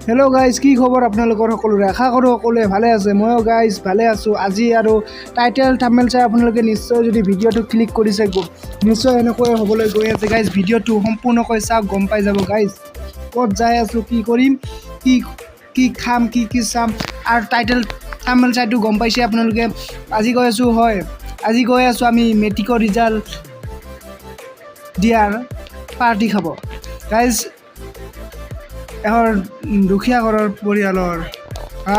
Hello' guys, কি খবৰ আপোনালোকৰ সকলোৰে? আশা কৰোঁ সকলোৱে ভালে আছে। ময়ো গাইজ ভালে আছোঁ। আজি আৰু টাইটেল থাম্বনেইল চাই আপোনালোকে নিশ্চয় যদি ভিডিঅ'টো ক্লিক কৰিছে নিশ্চয় এনেকৈ হ'বলৈ গৈ আছে। গাইজ ভিডিঅ'টো সম্পূৰ্ণকৈ চাওক, গম পাই যাব গাইজ ক'ত যাই আছোঁ, কি কৰিম, কি খাম, কি চাম, আৰু টাইটেল থাম্বনেইল চাইটো গম পাইছে আপোনালোকে। আজি গৈ আছোঁ আমি মেট্ৰিকৰ ৰিজাল্ট দিয়াৰ পাৰ্টি খাব গাইজ। এখন দুখীয়া ঘৰৰ পৰিয়ালৰ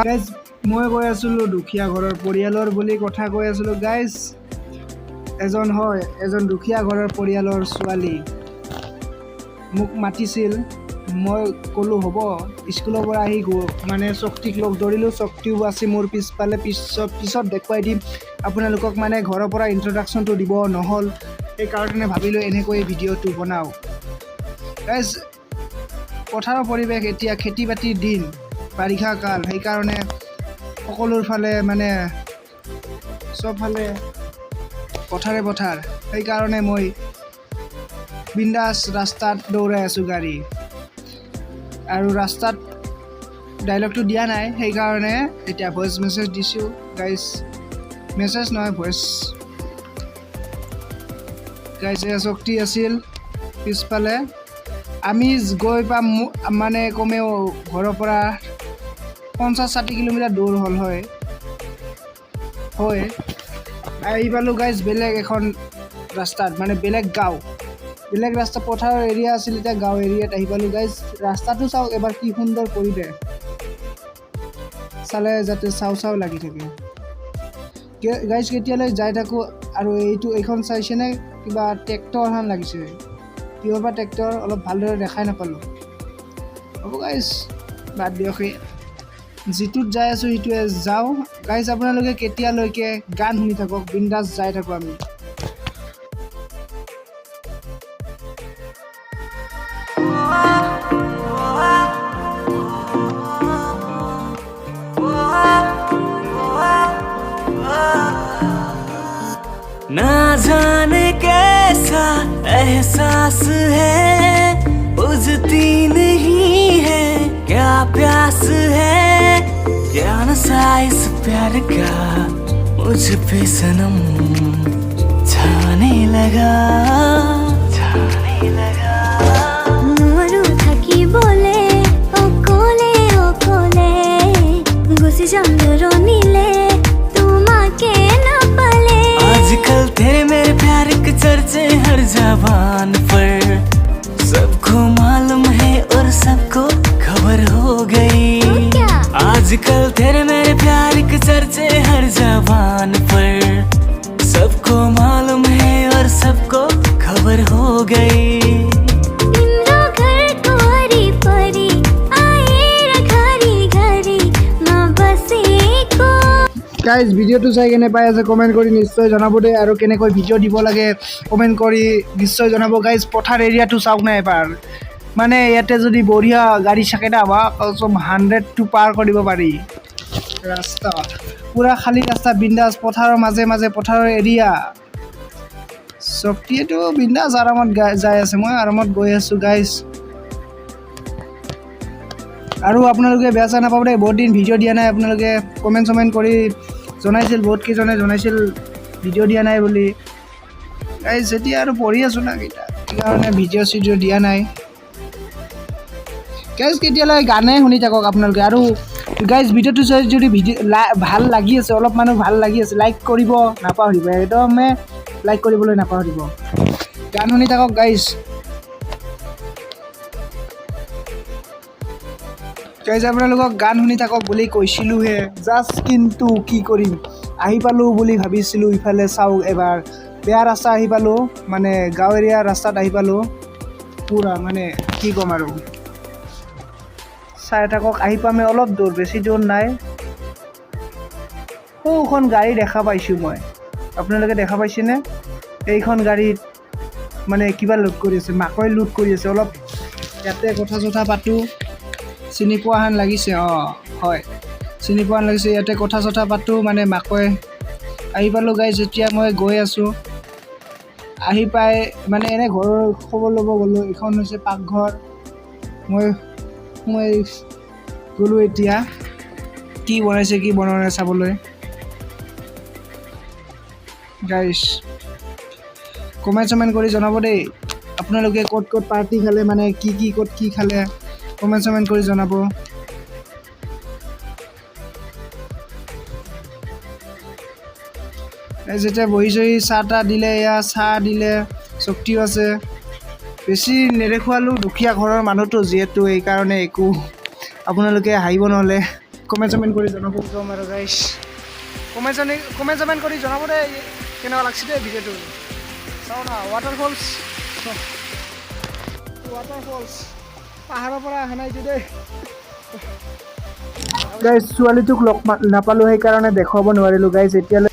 গাইজ, মই কৈ আছিলোঁ দুখীয়া ঘৰৰ পৰিয়ালৰ বুলি কথা কৈ আছিলোঁ গাইজ। এজন দুখীয়া ঘৰৰ পৰিয়ালৰ ছোৱালী মোক মাতিছিল। মই ক'লোঁ হ'ব। স্কুলৰ পৰা আহি মানে শক্তিক লগ ধৰিলোঁ। শক্তিও আছে মোৰ পিছফালে। পিছত দেখুৱাই দিম আপোনালোকক। মানে ঘৰৰ পৰা ইন্ট্ৰডাকশ্যনটো দিব নহ'ল, সেইকাৰণে ভাবিলোঁ এনেকৈ ভিডিঅ'টো বনাওঁ গাইজ। পথাৰৰ পৰিৱেশ, এতিয়া খেতি বাতিৰ দিন, বাৰিষা কাল, সেইকাৰণে সকলোৰ ফালে মানে চবফালে পথাৰ। সেইকাৰণে মই বিন্দাছ ৰাস্তাত দৌৰাই আছোঁ গাড়ী, আৰু ৰাস্তাত ডাইলগটো দিয়া নাই, সেইকাৰণে এতিয়া ভইচ মেছেজ দিছোঁ গাইজ। মেছেজ নহয়, ভইচ গাইজ। শক্তি আছিল পিছফালে। আমি গৈ পাম মানে কমেও ঘৰৰ পৰা 50-60 কিলোমিটাৰ দূৰ হ'ল হয়। আহি পালোঁ গাইজ বেলেগ এখন ৰাস্তাত, মানে বেলেগ ৰাস্তা। পথাৰৰ এৰিয়া আছিল, এতিয়া গাঁও এৰিয়াত আহি পালোঁ গাইজ। ৰাস্তাটো চাওক এবাৰ, কি সুন্দৰ পৰিৱেশ, চালে যাতে চাওঁ লাগি থাকে গাইজ। কেতিয়ালৈ যাই থাকোঁ। আৰু এইখন চাইছেনে? কিবা ট্ৰেক্টৰ এখন লাগিছে। কিহৰ পৰা ট্ৰেক্টৰ অলপ ভালদৰে দেখাই নাপালোঁ। হ'ব গাইজ, বাদ দিয়ক। যিটোত যাই আছোঁ সেইটোৱে যাওঁ গাইজ। আপোনালোকে কেতিয়ালৈকে গান শুনি থাকক, বিন্দাছ যাই থাকোঁ আমি। ना जाने कैसा एहसास है, बुझती नहीं है क्या प्यास है, क्या नशा इस प्यार का मुझ पे सनम छाने लगा। मोरू थकी बोले ओ कोले घुसी जंगलों नीले तुम आके न पले। आजकल तेरे मेरे प्यार के चर्चे हर ज़बान पर, सबको मालूम है और सबको खबर हो गई। आजकल तेरे मेरे प्यार के चर्चे हर ज़बान पर, सबको मालूम है और सबको खबर हो गई। গাইজ ভিডিঅ'টো চাই কেনে পাই আছে কমেণ্ট কৰি নিশ্চয় জনাব দেই, আৰু কেনেকৈ ভিডিঅ' দিব লাগে কমেণ্ট কৰি নিশ্চয় জনাব গাইজ। পথাৰ এৰিয়াটো চাওক না এবাৰ, মানে ইয়াতে যদি বঢ়িয়া গাড়ী থাকে না, বা 100টো পাৰ কৰিব পাৰি। ৰাস্তা পূৰা খালী ৰাস্তা, বিন্দাছ পথাৰৰ মাজে পথাৰৰ এৰিয়া। শক্তিয়েতো বিন্দাছ আৰামত যাই আছে, মই আৰামত গৈ আছোঁ গাইজ। আৰু আপোনালোকে বেয়া চাই নাপাব দেই, বহুত দিন ভিডিঅ' দিয়া নাই। আপোনালোকে কমেণ্ট কৰি জনাইছিল, বহুত কেইজনে জনাইছিল ভিডিঅ' দিয়া নাই বুলি গাইজ। এতিয়া আৰু পঢ়ি আছোঁ না সেইকাৰণে ভিডিঅ' দিয়া নাই গাইজ। কেতিয়ালৈ গানে শুনি থাকক আপোনালোকে। আৰু গাইজ ভিডিঅ'টো চাই যদি ভাল লাগি আছে, অলপ মানুহ ভাল লাগি আছে, লাইক কৰিব নাপাহৰিব, একদমে লাইক কৰিবলৈ নাপাহৰিব। গান শুনি থাকক গাইজ। আপোনালোকক গান শুনি থাকক বুলি কৈছিলোঁহে জাষ্ট, কিন্তু কি কৰিম, আহি পালোঁ বুলি ভাবিছিলোঁ। ইফালে চাওক এবাৰ, বেয়া ৰাস্তা আহি পালোঁ, মানে গাঁও এৰিয়াৰ ৰাস্তাত আহি পালোঁ পূৰা, মানে কি ক'ম আৰু। চাই থাকক, আহি পামে অলপ দূৰ, বেছি দূৰ নাই। সৌখন গাড়ী দেখা পাইছোঁ মই, আপোনালোকে দেখা পাইছেনে? এইখন গাড়ীত মানে কিবা লুট কৰি আছে, মাকৈ লুট কৰি আছে। অলপ ইয়াতে কথা পাতোঁ, চিনি পোৱা হেন লাগিছে। হয়, চিনি পোৱা হেন লাগিছে। ইয়াতে কথা পাতোঁ, মানে মাকৈ আহি পালোঁ গাইজ। এতিয়া মই গৈ আছোঁ, আহি পাই মানে এনে ঘৰৰ খবৰ ল'ব গ'লোঁ। এইখন হৈছে পাকঘৰ। মই গ'লোঁ এতিয়া কি বনাইছে কি বনোৱা নাই চাবলৈ গাইছ কমেণ্ট কৰি জনাব দেই আপোনালোকে ক'ত পাৰ্টি খালে মানে কি ক'ত কি খালে কমেণ্ট কৰি জনাব যেতিয়া বহি চহি চাহ তাহ দিলে এয়া চাহ দিলে শক্তিও আছে বেছি নেদেখুৱালোঁ দুখীয়া ঘৰৰ মানুহটো যিহেতু এইকাৰণে একো আপোনালোকে হাঁহিব নহ'লে কমেণ্ট কৰি জনাব কম আৰু গাইছ কমেণ্ট কৰি জনাব দেই কেনেকুৱা লাগিছে দেই ভিডিঅ'টো চাওঁ না ৱাটাৰফলছ পাহাৰৰ পৰা অহা নাইতো দেই গাইছ ছোৱালীটোক লগ নাপালোঁ সেইকাৰণে দেখুৱাব নোৱাৰিলোঁ গাইছ এতিয়ালৈ